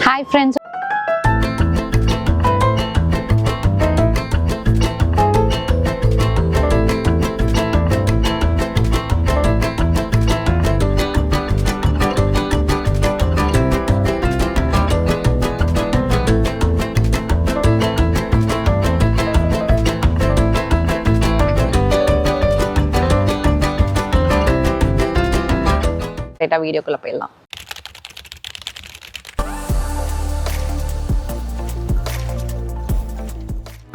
Hi friends. வீடியோக்குள்ள போயிடலாம்.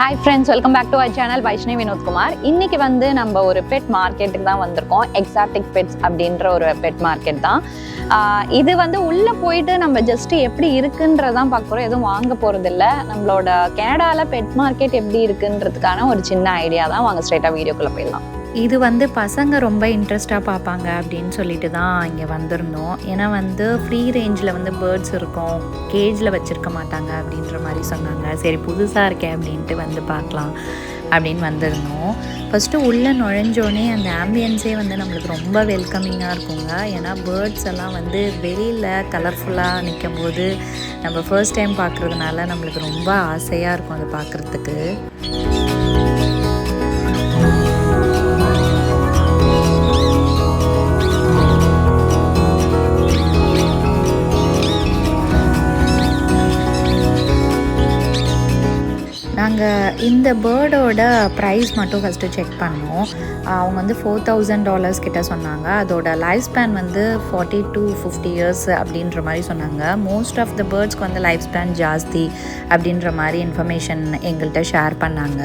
Hi friends, welcome back to our channel Vaishnavi Vinothkumar. இன்னைக்கு நம்ம ஒரு பெட் மார்க்கெட்டுக்கு தான் வந்திருக்கோம். எக்ஸாட்டிக் பெட்ஸ் அப்படின்ற ஒரு பெட் மார்க்கெட் தான் இது. உள்ள போயிட்டு நம்ம ஜஸ்ட் எப்படி இருக்குன்றதான் பார்க்க போறோம், எதுவும் வாங்க போறது இல்லை. நம்மளோட கனடால பெட் மார்க்கெட் எப்படி இருக்குன்றதுக்கான ஒரு சின்ன ஐடியா தான். வாங்க ஸ்ட்ரைட்டா வீடியோக்குள்ள போயிடலாம். இது பசங்க ரொம்ப இன்ட்ரெஸ்டாக பார்ப்பாங்க அப்படின்னு சொல்லிட்டு தான் இங்கே வந்திருந்தோம். ஏன்னா ஃப்ரீ ரேஞ்சில் பேர்ட்ஸ் இருக்கும், கேஜில் வச்சுருக்க மாட்டாங்க அப்படின்ற மாதிரி சொன்னாங்க. சரி புதுசாக இருக்கேன் அப்படின்ட்டு பார்க்கலாம் அப்படின்னு வந்திருந்தோம். ஃபஸ்ட்டு உள்ளே நுழைஞ்சோடனே அந்த ஆம்பியன்ஸே நம்மளுக்கு ரொம்ப வெல்கமிங்காக இருக்குங்க. ஏன்னா பேர்ட்ஸ் எல்லாம் வெளியில் கலர்ஃபுல்லாக நிற்கும் போது நம்ம ஃபர்ஸ்ட் டைம் பார்க்குறதுனால நம்மளுக்கு ரொம்ப ஆசையாக இருக்கும் அதை பார்க்குறதுக்கு. நாங்கள் இந்த பேர்டோட ப்ரைஸ் மட்டும் ஃபஸ்ட்டு செக் பண்ணோம். அவங்க $4,000 கிட்ட சொன்னாங்க. அதோட லைஃப் ஸ்பேன் 40 to 50 years அப்படின்ற மாதிரி சொன்னாங்க. மோஸ்ட் ஆஃப் த பேர்ட்ஸ்க்கு லைஃப் ஸ்பேன் ஜாஸ்தி அப்படின்ற மாதிரி இன்ஃபர்மேஷன் எங்கள்கிட்ட ஷேர் பண்ணாங்க.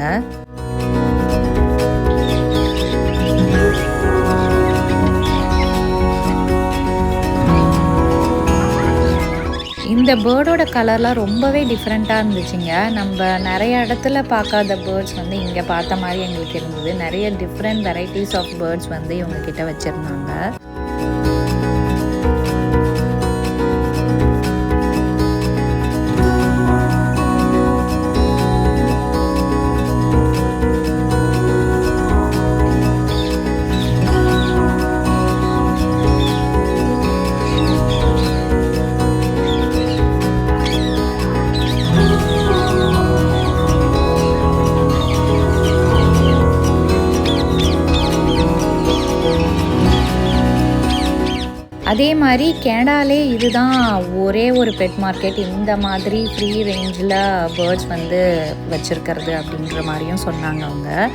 இந்த பேர்டோட கலர்லாம் ரொம்பவே டிஃப்ரெண்ட்டாக இருந்துச்சுங்க. நம்ம நிறைய இடத்துல பார்க்காத பேர்ட்ஸ் இங்கே பார்த்த மாதிரி எங்களுக்கு இருந்தது. நிறைய டிஃப்ரெண்ட் வெரைட்டிஸ் ஆஃப் பேர்ட்ஸ் இவங்கக்கிட்ட வச்சுருந்தாங்க. அதே மாதிரி கனடாலே இதுதான் ஒரே ஒரு பெட் மார்க்கெட் இந்த மாதிரி ஃப்ரீ ரேஞ்சில் பேர்ட்ஸ் வச்சுருக்கிறது அப்படின்ற மாதிரியும் சொன்னாங்க அவங்க.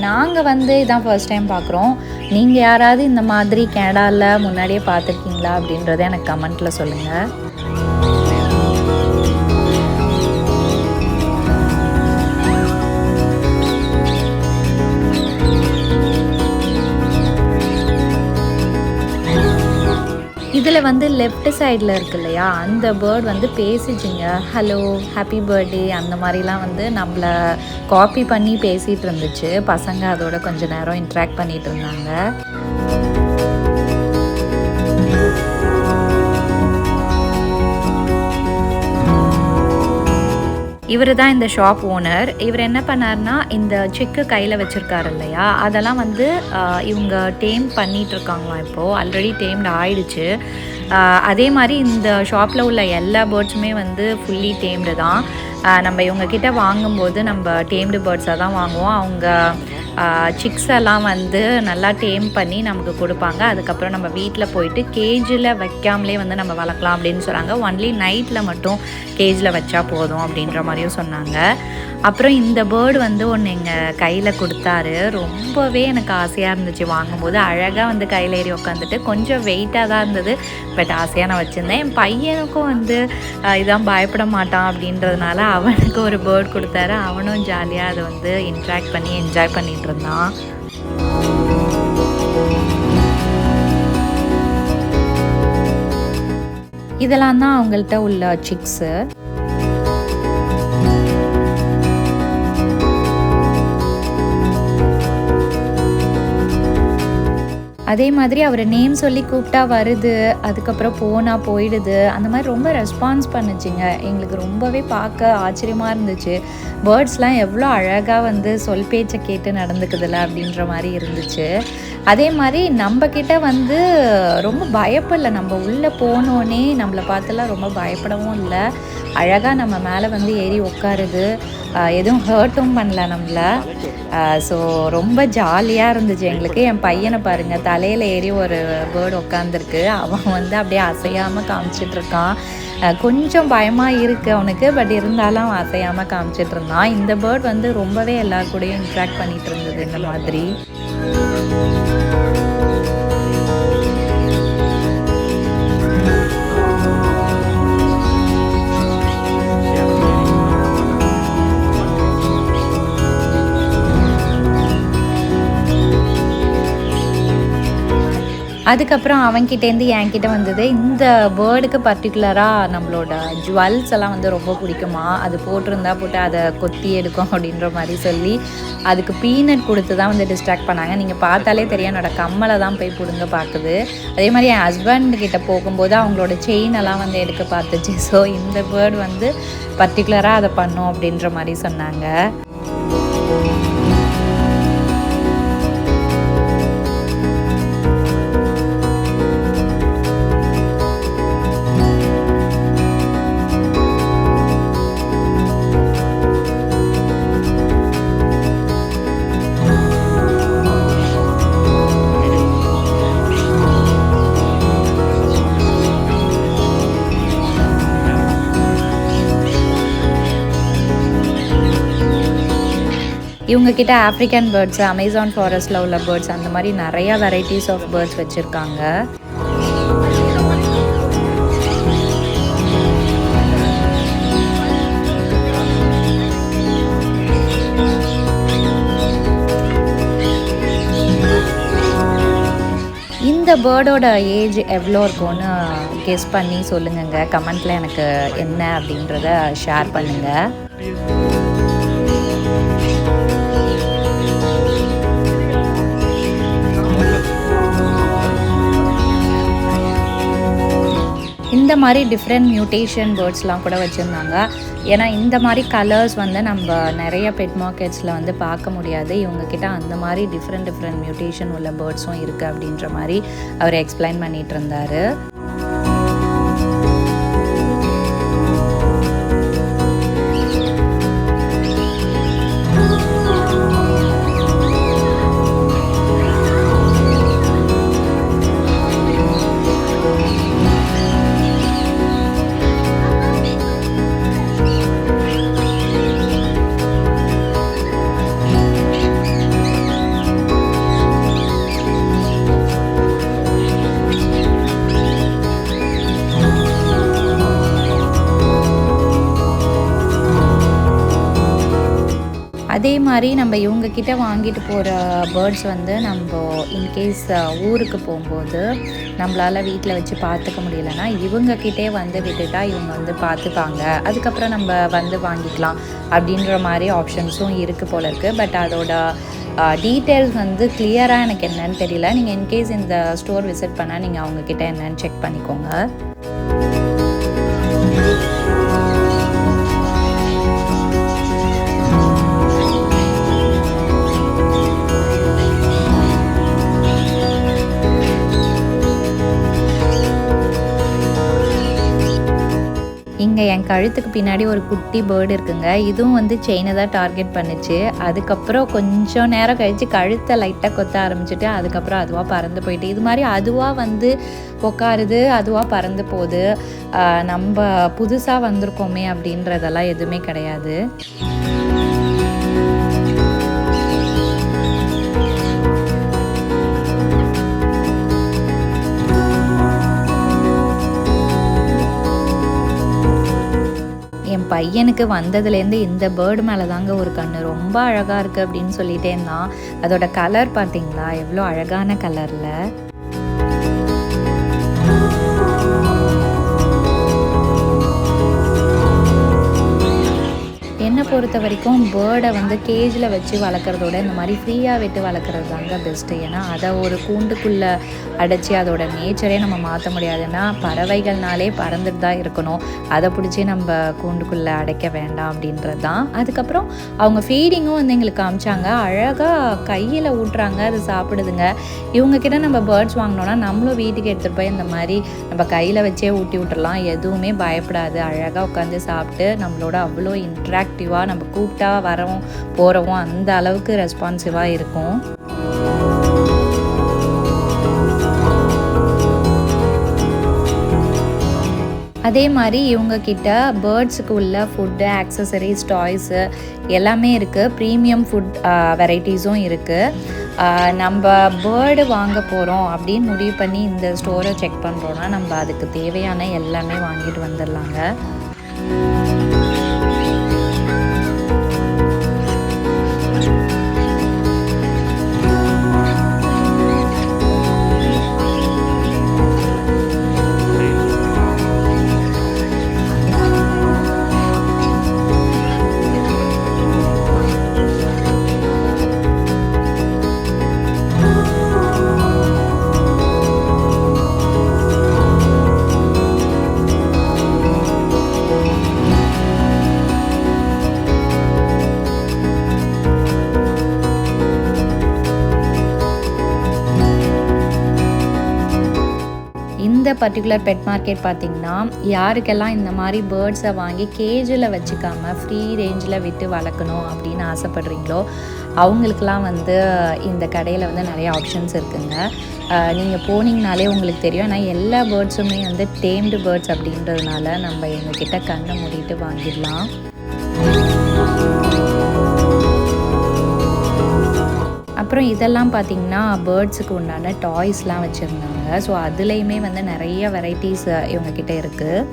நாங்கள் இதான் ஃபர்ஸ்ட் டைம் பார்க்குறோம். நீங்கள் யாராவது இந்த மாதிரி கனடாவில் முன்னாடியே பார்த்துருக்கீங்களா அப்படின்றத எனக்கு கமெண்ட்டில் சொல்லுங்கள். இதில் லெஃப்ட் சைடில் இருக்கு இல்லையா, அந்த பேர்ட் பேசிச்சுங்க. ஹலோ, ஹாப்பி பர்த்டே அந்த மாதிரிலாம் நம்மளை காப்பி பண்ணி பேசிகிட்டு இருந்துச்சு. பசங்க அதோட கொஞ்சம் நேரம் இன்ட்ராக்ட் பண்ணிகிட்டு இருந்தாங்க. இவர் தான் இந்த ஷாப் ஓனர். இவர் என்ன பண்ணார்னா, இந்த சிக்கு கையில் வச்சுருக்காரு இல்லையா, அதெல்லாம் இவங்க டேம் பண்ணிகிட்ருக்காங்களாம். இப்போது ஆல்ரெடி டேம்டு ஆயிடுச்சு. அதே மாதிரி இந்த ஷாப்பில் உள்ள எல்லா பேர்ட்ஸுமே ஃபுல்லி டேம்டு தான். நம்ம இவங்கக்கிட்ட வாங்கும்போது நம்ம டேம்டு பேர்ட்ஸாக தான் வாங்குவோம். அவங்க சிக்ஸ் எல்லாம் நல்லா டேம் பண்ணி நமக்கு கொடுப்பாங்க. அதுக்கப்புறம் நம்ம வீட்டில் போயிட்டு கேஜில் வைக்காமலே நம்ம வளர்க்கலாம் அப்படின்னு சொன்னாங்க. ஒன்லி நைட்டில் மட்டும் கேஜில் வச்சா போதும் அப்படின்ற மாதிரியும் சொன்னாங்க. அப்புறம் இந்த பேர்டு ஒன்று எங்கள் கையில் கொடுத்தாரு. ரொம்பவே எனக்கு ஆசையாக இருந்துச்சு வாங்கும்போது. அழகாக கையில் ஏறி உட்காந்துட்டு கொஞ்சம் வெயிட்டாக தான் இருந்தது, பட் ஆசையாக நான் வச்சுருந்தேன். என் பையனுக்கும் இதான் பயப்பட மாட்டான் அப்படின்றதுனால அவனுக்கு ஒரு பேர்டு கொடுத்தாரு. அவனும் ஜாலியாக அதை இன்ட்ராக்ட் பண்ணி என்ஜாய் பண்ணிட்டு இருந்தான். இதெல்லாம் தான் அவங்கள்ட்ட உள்ள சிக்ஸு. அதே மாதிரி அவர் நேம் சொல்லி கூப்பிட்டா வருது, அதுக்கப்புறம் போனால் போயிடுது. அந்த மாதிரி ரொம்ப ரெஸ்பான்ஸ் பண்ணுச்சுங்க. எங்களுக்கு ரொம்பவே பார்க்க ஆச்சரியமாக இருந்துச்சு. பேர்ட்ஸ்லாம் எவ்வளோ அழகாக வந்து சொல் பேச்சை கேட்டு நடந்துக்குதுல அப்படின்ற மாதிரி இருந்துச்சு. அதே மாதிரி நம்மக்கிட்ட வந்து ரொம்ப பயப்படல. நம்ம உள்ளே போனோடனே நம்மளை பார்த்துலாம் ரொம்ப பயப்படவும் இல்லை. அழகாக நம்ம மேலே வந்து ஏறி உட்காருது. எதுவும் ஹர்ட்டும் பண்ணல நம்மளை. ஸோ ரொம்ப ஜாலியாக இருந்துச்சு எங்களுக்கு. என் பையனை பாருங்கள், தலையில் ஏறி ஒரு பேர்டு உட்காந்துருக்கு. அவன் வந்து அப்படியே அசையாமல் காமிச்சிட்ருக்கான். கொஞ்சம் பயமாக இருக்குது அவனுக்கு, பட் இருந்தாலும் அவன் அசையாமல் காமிச்சிட்டு இருந்தான். இந்த பேர்ட் வந்து ரொம்பவே எல்லார் கூடயும் இன்ட்ராக்ட் பண்ணிகிட்டு இருந்தது இந்த மாதிரி. அதுக்கப்புறம் அவன்கிட்டேருந்து என்கிட்ட வந்தது, இந்த பேர்டுக்கு பர்டிகுலராக நம்மளோட ஜுவல்ஸ் எல்லாம் வந்து ரொம்ப பிடிக்குமா, அது போட்டிருந்தா போட்டு அதை கொத்தி எடுக்கும் அப்படின்ற மாதிரி சொல்லி அதுக்கு பீனட் கொடுத்து தான் வந்து டிஸ்ட்ராக்ட் பண்ணாங்க. நீங்கள் பார்த்தாலே தெரியும், என்னோட கம்மலை தான் போய் பிடுங்க பார்க்குது. அதே மாதிரி என் ஹஸ்பண்ட் கிட்ட போகும்போது அவங்களோட செயின் எல்லாம் வந்து எடுக்க பார்த்துச்சு. ஸோ இந்த பேர்டு வந்து பர்டிகுலராக அதை பண்ணும் அப்படின்ற மாதிரி சொன்னாங்க. இவங்கக்கிட்ட ஆஃப்ரிக்கன் பேர்ட்ஸ், அமேசான் ஃபாரஸ்ட்டில் உள்ள பேர்ட்ஸ், அந்த மாதிரி நிறையா வெரைட்டிஸ் ஆஃப் பேர்ட்ஸ் வச்சுருக்காங்க. இந்த பேர்டோட ஏஜ் எவ்வளோ இருக்கும்னு கெஸ் பண்ணி சொல்லுங்கங்க. கமெண்ட்டில் எனக்கு என்ன அப்படின்றத ஷேர் பண்ணுங்கள். இந்த மாதிரி டிஃப்ரெண்ட் மியூட்டேஷன் பேர்ட்ஸ்லாம் கூட வச்சுருந்தாங்க. ஏன்னா இந்த மாதிரி கலர்ஸ் வந்து நம்ம நிறைய பெட் மார்க்கெட்ஸில் வந்து பார்க்க முடியாது. இவங்கக்கிட்ட அந்த மாதிரி டிஃப்ரெண்ட் மியூட்டேஷன் உள்ள பேர்ட்ஸும் இருக்குது அப்படின்ற மாதிரி அவர் எக்ஸ்பிளைன் பண்ணிகிட்டு இருந்தார். அதே மாதிரி நம்ம இவங்கக்கிட்ட வாங்கிட்டு போகிற பேர்ட்ஸ் வந்து நம்ம இன்கேஸ் ஊருக்கு போகும்போது நம்மளால் வீட்டில் வச்சு பார்த்துக்க முடியலன்னா இவங்கக்கிட்டே வந்து விட்டுட்டா இவங்க வந்து பார்த்துப்பாங்க. அதுக்கப்புறம் நம்ம வந்து வாங்கிக்கலாம் அப்படின்ற மாதிரி ஆப்ஷன்ஸும் இருக்குது போல இருக்குது. பட் அதோட டீட்டெயில்ஸ் வந்து கிளியராக எனக்கு என்னன்னு தெரியல. நீங்கள் இன்கேஸ் இந்த ஸ்டோர் விசிட் பண்ணால் நீங்கள் அவங்கக்கிட்ட என்னன்னு செக் பண்ணிக்கோங்க. இங்கே என் கழுத்துக்கு பின்னாடி ஒரு குட்டி பேர்டு இருக்குங்க. இதுவும் வந்து செயினை தான் டார்கெட் பண்ணிச்சு. அதுக்கப்புறம் கொஞ்சம் நேரம் கழித்து கழுத்தை லைட்டாக கொத்த ஆரம்பிச்சுட்டு அதுக்கப்புறம் அதுவாக பறந்து போயிட்டு, இது மாதிரி அதுவாக வந்து உட்காருது, அதுவாக பறந்து போகுது. நம்ம புதுசாக வந்திருக்கோமே அப்படின்றதெல்லாம் எதுவுமே கிடையாது. என் பையனுக்கு வந்ததுலேருந்து இந்த பேர்டு மேலே தாங்க ஒரு கண்ணு. ரொம்ப அழகாக இருக்குது அப்படின்னு சொல்லிட்டே இருந்தான். அதோட கலர் பார்த்தீங்களா, எவ்வளோ அழகான கலரில். என்னை பொறுத்த வரைக்கும் பேர்டை வந்து கேஜில் வச்சு வளர்க்குறதோட இந்த மாதிரி ஃப்ரீயாக விட்டு வளர்க்குறது தாங்க பெஸ்ட்டு. ஏன்னா அதை ஒரு கூண்டுக்குள்ளே அடைச்சி அதோட நேச்சரே நம்ம மாற்ற முடியாதுன்னா பறவைகள்னாலே பறந்துட்டு தான் இருக்கணும், அதை பிடிச்சி நம்ம கூண்டுக்குள்ளே அடைக்க வேண்டாம் அப்படின்றது தான். அதுக்கப்புறம் அவங்க ஃபீடிங்கும் வந்து எங்களுக்கு காமிச்சாங்க. அழகாக கையில் ஊட்டுறாங்க, அது சாப்பிடுதுங்க. இவங்கக்கிட்ட நம்ம பேர்ட்ஸ் வாங்கினோன்னா நம்மளும் வீட்டுக்கு எடுத்துகிட்டு போய் இந்த மாதிரி நம்ம கையில் வச்சே ஊட்டி விட்டுறலாம், எதுவுமே பயப்படாது, அழகாக உட்காந்து சாப்பிட்டு நம்மளோட அவ்வளோ இன்ட்ராக்டிவாக, நம்ம கூப்பிட்டா வரவும் போகிறவும் அந்த அளவுக்கு ரெஸ்பான்சிவாக இருக்கும். அதே மாதிரி இவங்கக்கிட்ட பேர்ட்ஸுக்கு உள்ள ஃபுட்டு, ஆக்சசரிஸ், டாய்ஸு எல்லாமே இருக்குது. ப்ரீமியம் ஃபுட் வெரைட்டிஸும் இருக்குது. நம்ம பேர்டு வாங்க போகிறோம் அப்படின்னு முடிவு பண்ணி இந்த ஸ்டோரை செக் பண்ணுறோன்னா நம்ம அதுக்கு தேவையான எல்லாமே வாங்கிட்டு வந்துடலாங்க. இந்த பர்டிகுலர் பெட் மார்க்கெட் பார்த்திங்கன்னா யாருக்கெல்லாம் இந்த மாதிரி பேர்ட்ஸை வாங்கி கேஜில் வச்சுக்காமல் ஃப்ரீ ரேஞ்சில் விட்டு வளர்க்கணும் அப்படின்னு ஆசைப்படுறீங்களோ அவங்களுக்கெல்லாம் வந்து இந்த கடையில் வந்து நிறைய ஆப்ஷன்ஸ் இருக்குங்க. நீங்கள் போனீங்கனாலே உங்களுக்கு தெரியும். ஆனால் எல்லா பேர்ட்ஸுமே வந்து டேம்டு பேர்ட்ஸ் அப்படின்றதுனால நம்ம எங்ககிட்ட கண்ணை மூடிட்டு வாங்கிடலாம். அப்புறம் இதெல்லாம் பார்த்திங்கன்னா பேர்ட்ஸுக்கு உண்டான டாய்ஸ்லாம் வச்சுருந்தாங்க. ஸோ அதுலேயுமே வந்து நிறைய வெரைட்டிஸ் இவங்கக்கிட்ட இருக்குது.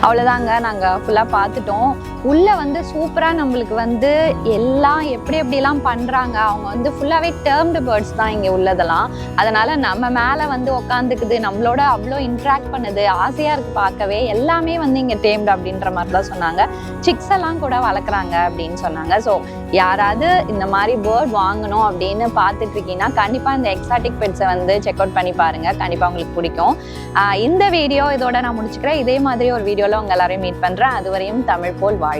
அவ்வளோதாங்க, நாங்கள் ஃபுல்லாக பார்த்துட்டோம். உள்ளே வந்து சூப்பராக நம்மளுக்கு வந்து எல்லாம் எப்படிலாம் பண்ணுறாங்க. அவங்க வந்து ஃபுல்லாகவே டேர்ம்டு பேர்ட்ஸ் தான் இங்கே உள்ளதெல்லாம். அதனால் நம்ம மேலே வந்து உக்காந்துக்குது, நம்மளோட அவ்வளோ இன்ட்ராக்ட் பண்ணுது, ஆசையாக இருக்குது பார்க்கவே. எல்லாமே வந்து இங்கே டேம்டு அப்படின்ற மாதிரி தான் சொன்னாங்க. சிக்ஸ் எல்லாம் கூட வளர்க்குறாங்க அப்படின்னு சொன்னாங்க. ஸோ யாராவது இந்த மாதிரி பேர்ட் வாங்கணும் அப்படின்னு பார்த்துட்டு இருக்கீங்கன்னா கண்டிப்பாக இந்த எக்ஸாட்டிக் பெட்ஸை வந்து செக் அவுட் பண்ணி பாருங்கள், கண்டிப்பாக உங்களுக்கு பிடிக்கும். இந்த வீடியோ இதோட நான் முடிச்சுக்கிறேன். இதே மாதிரி ஒரு வீடியோவில் உங்கள் எல்லாரையும் மீட் பண்ணுறேன். அதுவரையும் தமிழ் போல் வாழ்க.